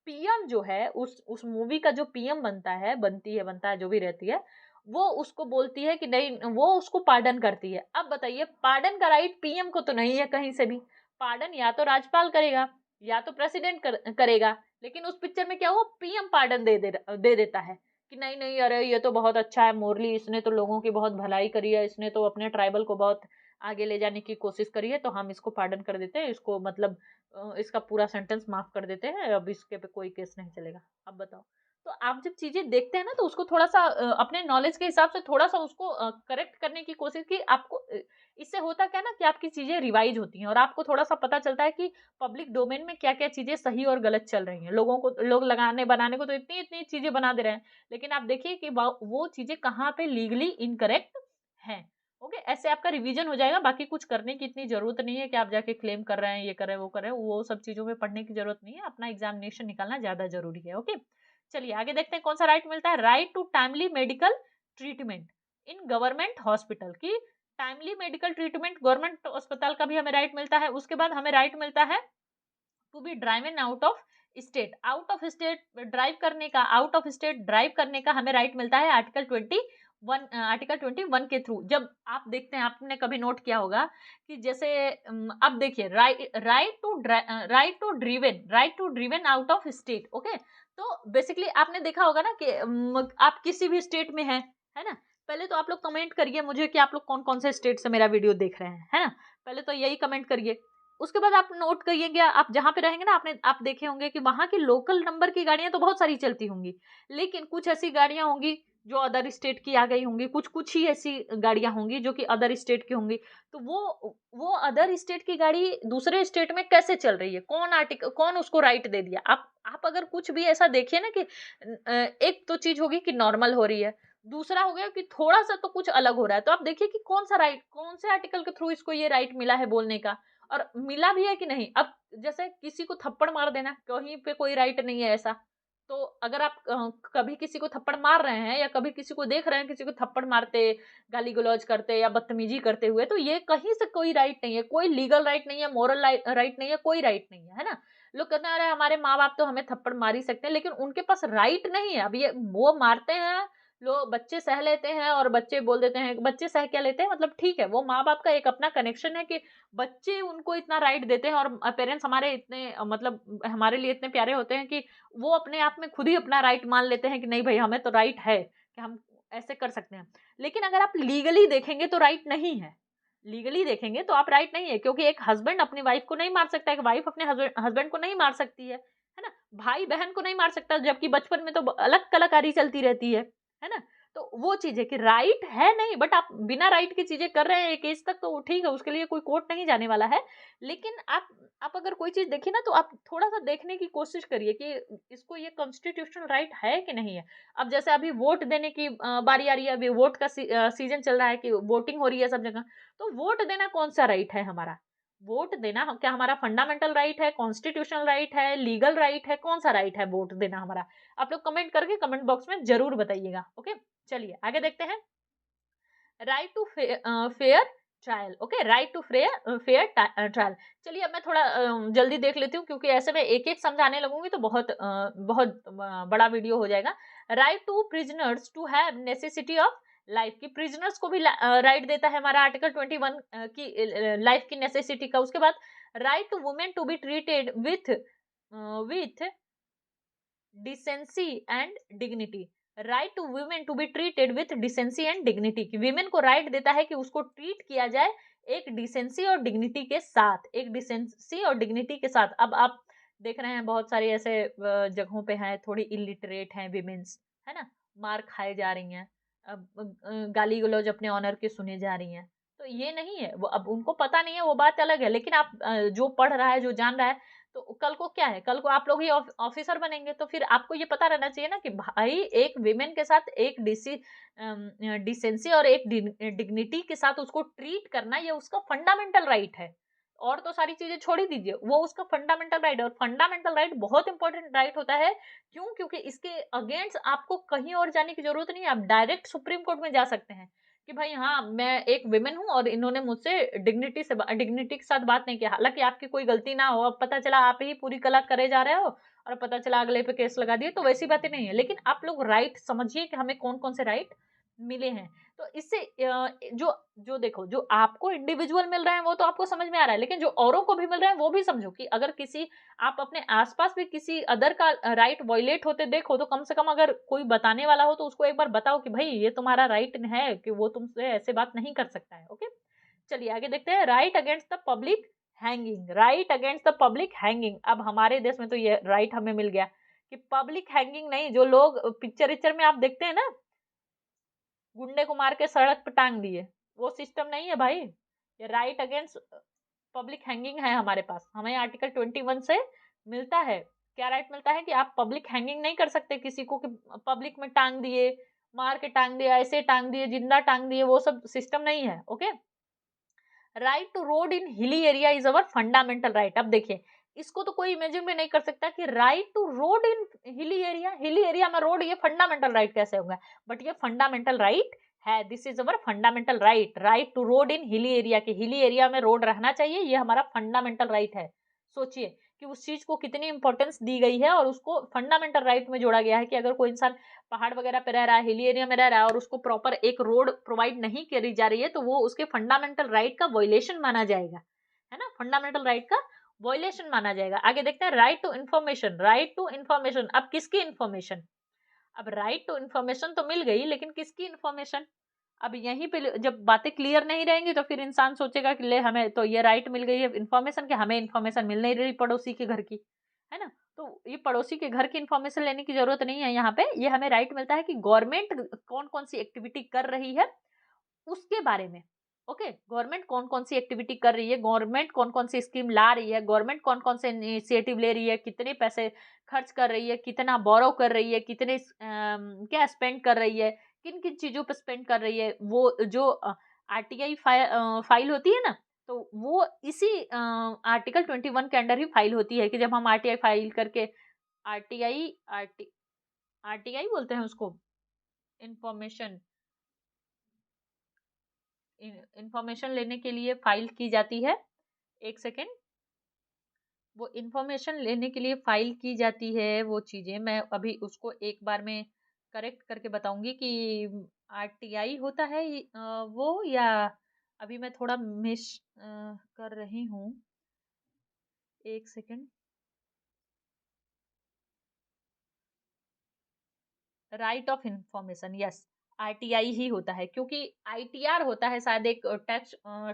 पीएम जो है, उस मूवी का जो पीएम बनता है जो भी रहती है, वो उसको बोलती है कि नहीं, वो उसको पार्डन करती है। अब बताइए, पार्डन का राइट पीएम को तो नहीं है कहीं से भी। पार्डन या तो राज्यपाल करेगा, या तो प्रेसिडेंट करेगा, लेकिन उस पिक्चर में क्या हुआ, पीएम पार्डन दे देता है कि नहीं नहीं, अरे ये तो बहुत अच्छा है मोरली, इसने तो लोगों की बहुत भलाई करी है, इसने तो अपने ट्राइबल को बहुत आगे ले जाने की कोशिश करी है, तो हम इसको पार्डन कर देते हैं, इसको मतलब इसका पूरा सेंटेंस माफ कर देते हैं, अब इसके पे कोई केस नहीं चलेगा। अब बताओ, तो आप जब चीजें देखते हैं ना तो उसको थोड़ा सा अपने नॉलेज के हिसाब से थोड़ा सा उसको करेक्ट करने की कोशिश की। आपको इससे होता क्या ना कि आपकी चीजें रिवाइज होती हैं और आपको थोड़ा सा पता चलता है कि पब्लिक डोमेन में क्या क्या चीजें सही और गलत चल रही हैं। लोगों को, लोग लगाने बनाने को तो इतनी इतनी चीजें बना दे रहे हैं, लेकिन आप देखिए कि वो चीजें कहाँ पे लीगली इनकरेक्ट हैं। ओके, ऐसे आपका रिवीजन हो जाएगा। बाकी कुछ करने की इतनी जरूरत नहीं है कि आप जाके क्लेम कर रहे हैं, ये कर रहे हैं, वो कर रहे हैं, वो सब चीजों में पढ़ने की जरूरत नहीं है। अपना एग्जामिनेशन निकालना ज्यादा जरूरी है। ओके, चलिए आगे देखते हैं कौन सा राइट मिलता है। Right to timely medical treatment in government hospital, की टाइमली मेडिकल ट्रीटमेंट गवर्नमेंट अस्पताल का भी हमें राइट मिलता है। उसके बाद हमें राइट मिलता है to be driven out of state, out of state drive करने का, आउट ऑफ स्टेट ड्राइव करने का हमें राइट मिलता है आर्टिकल 21, आर्टिकल 21 के थ्रू। जब आप देखते हैं, आपने कभी नोट किया होगा कि जैसे अब देखिए, right to driven out of state. Okay, तो बेसिकली आपने देखा होगा ना कि आप किसी भी स्टेट में हैं, है ना। पहले तो आप लोग कमेंट करिए मुझे कि आप लोग कौन कौन से स्टेट से मेरा वीडियो देख रहे हैं, है ना। पहले तो यही कमेंट करिए। उसके बाद आप नोट करिएगा, आप जहां पे रहेंगे ना, आप देखे होंगे कि वहां की लोकल नंबर की गाड़ियां तो बहुत सारी चलती होंगी, लेकिन कुछ ऐसी गाड़ियां होंगी जो अदर स्टेट की आ गई होंगी, कुछ कुछ ही ऐसी गाड़ियां होंगी जो कि अदर स्टेट की होंगी। तो वो अदर स्टेट की गाड़ी दूसरे स्टेट में कैसे चल रही है, कौन उसको राइट दे दिया। आप अगर कुछ भी ऐसा देखिए ना कि एक तो चीज होगी कि नॉर्मल हो रही है, दूसरा हो गया कि थोड़ा सा तो कुछ अलग हो रहा है, तो आप देखिए कि कौन सा राइट, कौन से आर्टिकल के थ्रू इसको ये राइट मिला है बोलने का, और मिला भी है कि नहीं। अब जैसे किसी को थप्पड़ मार देना, कहीं पे कोई राइट नहीं है ऐसा। तो अगर आप कभी किसी को थप्पड़ मार रहे हैं या कभी किसी को देख रहे हैं किसी को थप्पड़ मारते, गाली गलौज करते या बदतमीजी करते हुए, तो ये कहीं से कोई राइट नहीं है, कोई लीगल राइट नहीं है, मोरल राइट नहीं है, कोई राइट नहीं है ना। लोग कहते हैं अरे हमारे माँ बाप तो हमें थप्पड़ मार ही सकते हैं, लेकिन उनके पास राइट नहीं है। अब ये वो मारते हैं, लोग बच्चे सह लेते हैं और बच्चे बोल देते हैं, बच्चे सह क्या लेते हैं मतलब ठीक है, वो माँ बाप का एक अपना कनेक्शन है कि बच्चे उनको इतना राइट देते हैं, और पेरेंट्स हमारे इतने मतलब हमारे लिए इतने प्यारे होते हैं कि वो अपने आप में खुद ही अपना राइट मान लेते हैं कि नहीं भाई हमें तो राइट है कि हम ऐसे कर सकते हैं। लेकिन अगर आप लीगली देखेंगे तो राइट नहीं है, लीगली देखेंगे तो आप राइट नहीं है, क्योंकि एक हस्बैंड अपनी वाइफ को नहीं मार सकता, एक वाइफ अपने हस्बैंड को नहीं मार सकती है ना। भाई बहन को नहीं मार सकता, जबकि बचपन में तो अलग कलाकारी चलती रहती है ना। तो वो चीज है कि राइट है नहीं, बट आप बिना राइट की चीजें कर रहे हैं एक एज तक तो ठीक है, उसके लिए कोई कोर्ट नहीं जाने वाला है। लेकिन आप अगर कोई चीज देखिए ना तो आप थोड़ा सा देखने की कोशिश करिए कि इसको ये कॉन्स्टिट्यूशनल राइट है कि नहीं है। अब जैसे अभी वोट देने की बारी आ रही है, अभी वोट का सीजन चल रहा है कि वोटिंग हो रही है सब जगह, तो वोट देना कौन सा राइट है हमारा। वोट देना क्या हमारा फंडामेंटल राइट है, कॉन्स्टिट्यूशनल राइट है, लीगल राइट है, कौन सा राइट है वोट देना हमारा। आप लोग कमेंट करके कमेंट बॉक्स में जरूर बताइएगा। ओके, चलिए आगे देखते हैं। Right to fair trial. Okay, right to fair trial. चलिए अब मैं थोड़ा जल्दी देख लेती हूँ, क्योंकि ऐसे में एक एक समझाने लगूंगी तो बहुत बड़ा वीडियो हो जाएगा। Right to prisoners to have necessity of life, की प्रिजनर्स को भी राइट देता है हमारा आर्टिकल 21 की लाइफ की नेसेसिटी का। उसके बाद right to women to be treated with decency and dignity. Right to women to be treated with decency and dignity, कि वीमेन को राइट देता है कि उसको ट्रीट किया जाए एक डिसेंसी और डिग्निटी के साथ, एक डिसेंसी और डिग्निटी के साथ। अब आप देख रहे हैं बहुत सारी ऐसे जगहों पे हैं थोड़ी इलिटरेट हैं विमेन्स, है ना, मार खाए जा रही हैं, अब गाली गलौज अपने ऑनर के सुने जा रही हैं। तो ये नहीं है, वो अब उनको पता नहीं है वो बात अलग है, लेकिन आप जो पढ़ रहा है जो जान रहा है, तो कल को क्या है, कल को आप लोग ही ऑफिसर बनेंगे, तो फिर आपको ये पता रहना चाहिए ना कि भाई एक विमेन के साथ एक डिसेंसी और एक डिग्निटी के साथ उसको ट्रीट करना ये उसका फंडामेंटल राइट है। और तो सारी चीजें छोड़ ही दीजिए, वो उसका फंडामेंटल राइट है, और फंडामेंटल राइट बहुत इंपॉर्टेंट राइट होता है। क्यों? क्योंकि इसके अगेंस्ट आपको कहीं और जाने की जरूरत नहीं है, आप डायरेक्ट सुप्रीम कोर्ट में जा सकते हैं कि भाई हाँ मैं एक विमेन हूँ और इन्होंने मुझसे डिग्निटी के साथ बात नहीं किया, हालांकि आपकी कोई गलती ना हो, अब पता चला आप ही पूरी कला करे जा रहे हो और पता चला अगले पे केस लगा दिए, तो वैसी बातें नहीं है। लेकिन आप लोग राइट समझिए कि हमें कौन कौन से राइट मिले हैं। तो इससे जो जो देखो, जो आपको इंडिविजुअल मिल रहे हैं वो तो आपको समझ में आ रहा है, लेकिन जो औरों को भी मिल रहे हैं वो भी समझो कि अगर किसी आप अपने आसपास भी किसी अदर का राइट वायलेट होते देखो तो कम से कम अगर कोई बताने वाला हो तो उसको एक बार बताओ कि भाई ये तुम्हारा राइट है कि वो तुमसे ऐसे बात नहीं कर सकता है। ओके, चलिए आगे देखते हैं। Right against the public hanging, right against the public hanging. अब हमारे देश में तो ये राइट हमें मिल गया कि पब्लिक हैंगिंग नहीं, जो लोग पिक्चर विक्चर में आप देखते हैं ना, गुंडे को मार के सड़क पे टांग दिए, वो सिस्टम नहीं है भाई। ये राइट अगेंस्ट पब्लिक हैंगिंग है हमारे पास, हमें आर्टिकल 21 से मिलता है। क्या राइट मिलता है कि आप पब्लिक हैंगिंग नहीं कर सकते किसी को, कि पब्लिक में टांग दिए, मार के टांग दिया, ऐसे टांग दिए, जिंदा टांग दिए, वो सब सिस्टम नहीं है। Okay, right to road in hilly area is our fundamental right. अब देखिए, इसको तो कोई इमेजिन भी नहीं कर सकता कि right to road in hilly area, hilly area में रोड, ये फंडामेंटल राइट कैसे होगा? बट ये फंडामेंटल राइट है। This is our fundamental right, right to road in hilly area, के हिली एरिया में रोड रहना चाहिए, ये हमारा फंडामेंटल राइट है। सोचिए कि उस चीज को कितनी इंपॉर्टेंस दी गई है और उसको फंडामेंटल राइट में जोड़ा गया है कि अगर कोई इंसान पहाड़ वगैरह पे रह रहा है, हिली एरिया में रह रहा है और उसको प्रॉपर एक रोड प्रोवाइड नहीं करी जा रही है, तो वो उसके फंडामेंटल राइट का वायलेशन माना जाएगा, है ना, फंडामेंटल राइट का वायलेशन माना जाएगा। आगे देखते हैं, right to information, right to information. अब किसकी इन्फॉर्मेशन? अब राइट टू इन्फॉर्मेशन तो मिल गई, लेकिन किसकी इन्फॉर्मेशन? अब यहीं पे जब बातें क्लियर नहीं रहेंगी तो फिर इंसान सोचेगा कि ले हमें तो ये राइट मिल गई है इन्फॉर्मेशन, कि हमें इन्फॉर्मेशन मिल नहीं रही पड़ोसी के घर की, है ना। तो ये पड़ोसी के घर की इन्फॉर्मेशन लेने की जरूरत नहीं है, यहाँ पे ये हमें राइट मिलता है कि गवर्नमेंट कौन कौन सी एक्टिविटी कर रही है उसके बारे में। ओके, गवर्नमेंट कौन कौन सी एक्टिविटी कर रही है, गवर्नमेंट कौन कौन सी स्कीम ला रही है, गवर्नमेंट कौन कौन से इनिशिएटिव ले रही है, कितने पैसे खर्च कर रही है, कितना बोरो कर रही है, कितने क्या स्पेंड कर रही है, किन किन चीजों पर स्पेंड कर रही है। वो जो आरटीआई फाइल होती है ना, तो वो इसी आर्टिकल 21 के अंडर ही फाइल होती है, कि जब हम आरटीआई फाइल करके, आरटीआई आरटीआई बोलते हैं उसको, इंफॉर्मेशन इंफॉर्मेशन लेने के लिए फाइल की जाती है। एक सेकेंड, वो इंफॉर्मेशन लेने के लिए फाइल की जाती है, वो चीजें मैं अभी उसको एक बार में करेक्ट करके बताऊंगी कि आरटीआई होता है वो, या अभी मैं थोड़ा मिस कर रही हूँ। एक second, right of information, yes, RTI ही होता है, क्योंकि आईटीआर होता है शायद एक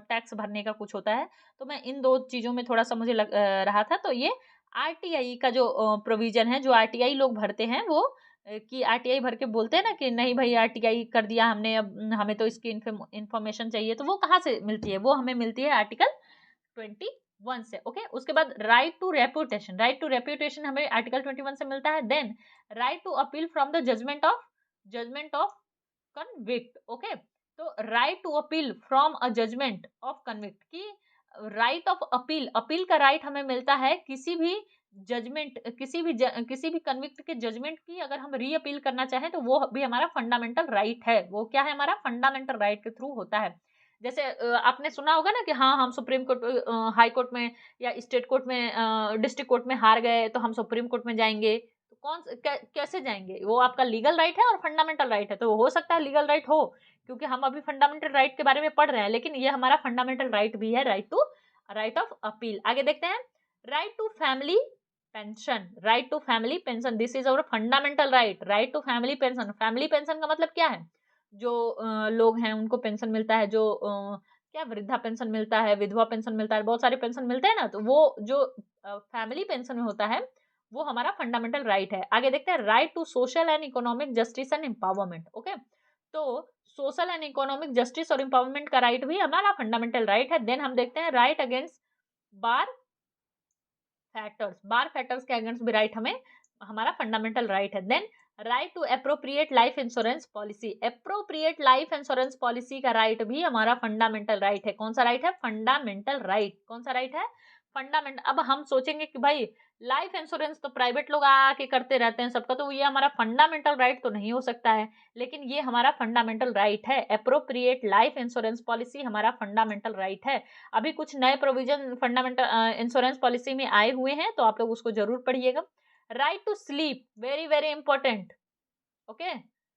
टैक्स भरने का कुछ होता है। तो मैं इन दो चीजों में थोड़ा सा मुझे लग रहा था, तो ये आरटीआई का जो प्रोविजन है, जो आरटीआई लोग भरते हैं, वो कि आरटीआई भर के बोलते हैं ना कि नहीं भाई आरटीआई कर दिया हमने, अब हमें तो इसकी इंफॉर्मेशन चाहिए, तो वो कहाँ से मिलती है? वो हमें मिलती है आर्टिकल 21 से। ओके, उसके बाद right to reputation, right to reputation हमें आर्टिकल 21 से मिलता है। Then right to appeal from the judgement of convict. Okay, तो right to appeal from a judgement of convict, की राइट ऑफ अपील, अपील का राइट हमें मिलता है किसी भी जजमेंट, किसी भी कन्विक्ट के जजमेंट की अगर हम री अपील करना चाहें तो वो भी हमारा फंडामेंटल राइट है। वो क्या है? हमारा फंडामेंटल राइट के थ्रू होता है। जैसे आपने सुना होगा ना कि हाँ हम सुप्रीम कोर्ट, हाई कोर्ट में या स्टेट कोर्ट में, डिस्ट्रिक्ट कोर्ट में हार गए तो हम सुप्रीम कोर्ट में जाएंगे। तो कैसे जाएंगे? वो आपका लीगल राइट है और फंडामेंटल राइट है, तो हो सकता है लीगल राइट हो, क्योंकि हम अभी फंडामेंटल राइट के बारे में पढ़ रहे हैं, लेकिन ये हमारा फंडामेंटल राइट भी है, राइट ऑफ अपील। आगे देखते हैं, right to family pension, right to family pension, this is our fundamental right, right to family pension. Family pension का मतलब क्या है? जो लोग हैं उनको पेंशन मिलता है, जो क्या वृद्धा पेंशन मिलता है, विधवा पेंशन मिलता है, बहुत सारे पेंशन मिलते हैं ना, तो वो जो फैमिली पेंशन में होता है वो हमारा फंडामेंटल राइट है। आगे देखते हैं, right to social and economic justice and empowerment. Okay, तो सोशल एंड इकोनॉमिक जस्टिस और एम्पावरमेंट का राइट भी हमारा फंडामेंटल राइट है। देन हम देखते हैं, right against bar factors, bar factors के अगेंस्ट भी राइट हमें, हमारा फंडामेंटल राइट है। Then right to appropriate life insurance policy, appropriate life insurance policy का राइट भी हमारा फंडामेंटल राइट है। कौन सा राइट है? Fundamental right. कौन सा राइट है? फंडामेंटल। अब हम सोचेंगे कि भाई लाइफ इंश्योरेंस तो प्राइवेट लोग आके करते रहते हैं सबका, तो ये हमारा फंडामेंटल राइट तो नहीं हो सकता है, लेकिन ये हमारा फंडामेंटल राइट है। अप्रोप्रिएट लाइफ इंश्योरेंस पॉलिसी हमारा फंडामेंटल राइट है। अभी कुछ नए प्रोविजन फंडामेंटल इंश्योरेंस पॉलिसी में आए हुए हैं, तो आप लोग उसको जरूर पढ़िएगा। Right to sleep, very very important. Okay,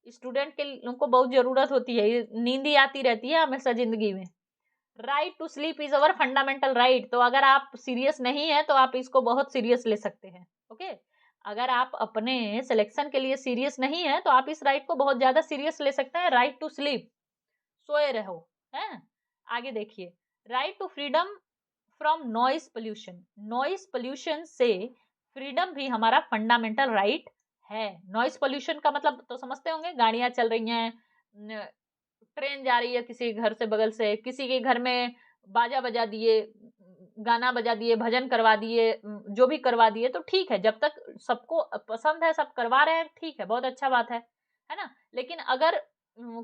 student के लोगों को बहुत जरूरत होती है, नींद ही आती रहती है हमेशा जिंदगी में। Right to sleep is our fundamental right. तो अगर आप सीरियस नहीं है तो आप इसको बहुत सीरियस ले सकते हैं। ओके, अगर आप अपने सिलेक्शन के लिए सीरियस नहीं है तो आप इस राइट को बहुत ज्यादा सीरियस ले सकते हैं। राइट टू स्लीप, सोए रहो, है। आगे देखिए, right to freedom from noise pollution. Noise pollution से फ्रीडम भी हमारा फंडामेंटल राइट है। नॉइस पोल्यूशन का मतलब तो समझते होंगे, गाड़ियां चल रही हैं, ट्रेन जा रही है किसी घर से बगल से, किसी के घर में बाजा बजा दिए, गाना बजा दिए, भजन करवा दिए, जो भी करवा दिए तो ठीक है, जब तक सबको पसंद है, सब करवा रहे हैं, ठीक है, बहुत अच्छा बात है ना। लेकिन अगर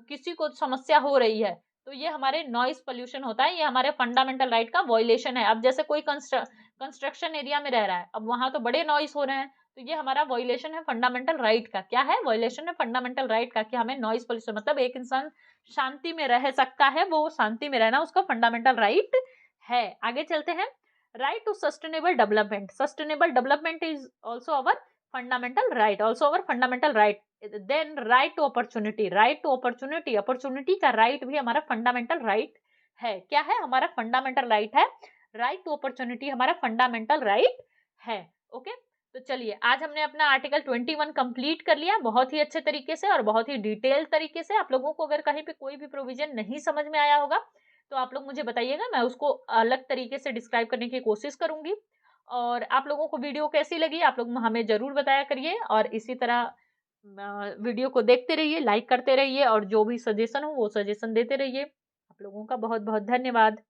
किसी को समस्या हो रही है तो ये हमारे नॉइस पोल्यूशन होता है, ये हमारे फंडामेंटल राइट का वॉयलेशन है। अब जैसे कोई कंस्ट्रक्शन एरिया में रह रहा है, अब वहां तो बड़े नॉइस हो रहे हैं, तो ये हमारा वॉयलेशन है फंडामेंटल राइट का। क्या है? वॉयलेशन है फंडामेंटल राइट का, कि हमें नॉइस पोल्यूशन, मतलब एक इंसान शांति में रह सकता है, वो शांति में रहना उसका फंडामेंटल राइट है। आगे चलते हैं, right to sustainable development. Sustainable development is also our fundamental right, also our fundamental right. Then right to opportunity, right to opportunity, opportunity का राइट भी हमारा फंडामेंटल राइट है। क्या है? हमारा फंडामेंटल राइट है। राइट टू अपॉर्चुनिटी हमारा fundamental right है। ओके, तो चलिए आज हमने अपना आर्टिकल 21 कंप्लीट कर लिया बहुत ही अच्छे तरीके से और बहुत ही डिटेल तरीके से। आप लोगों को अगर कहीं पे कोई भी प्रोविजन नहीं समझ में आया होगा तो आप लोग मुझे बताइएगा, मैं उसको अलग तरीके से डिस्क्राइब करने की कोशिश करूंगी। और आप लोगों को वीडियो कैसी लगी आप लोग हमें जरूर बताया करिए, और इसी तरह वीडियो को देखते रहिए, लाइक करते रहिए, और जो भी सजेशन हो वो सजेशन देते रहिए। आप लोगों का बहुत बहुत धन्यवाद।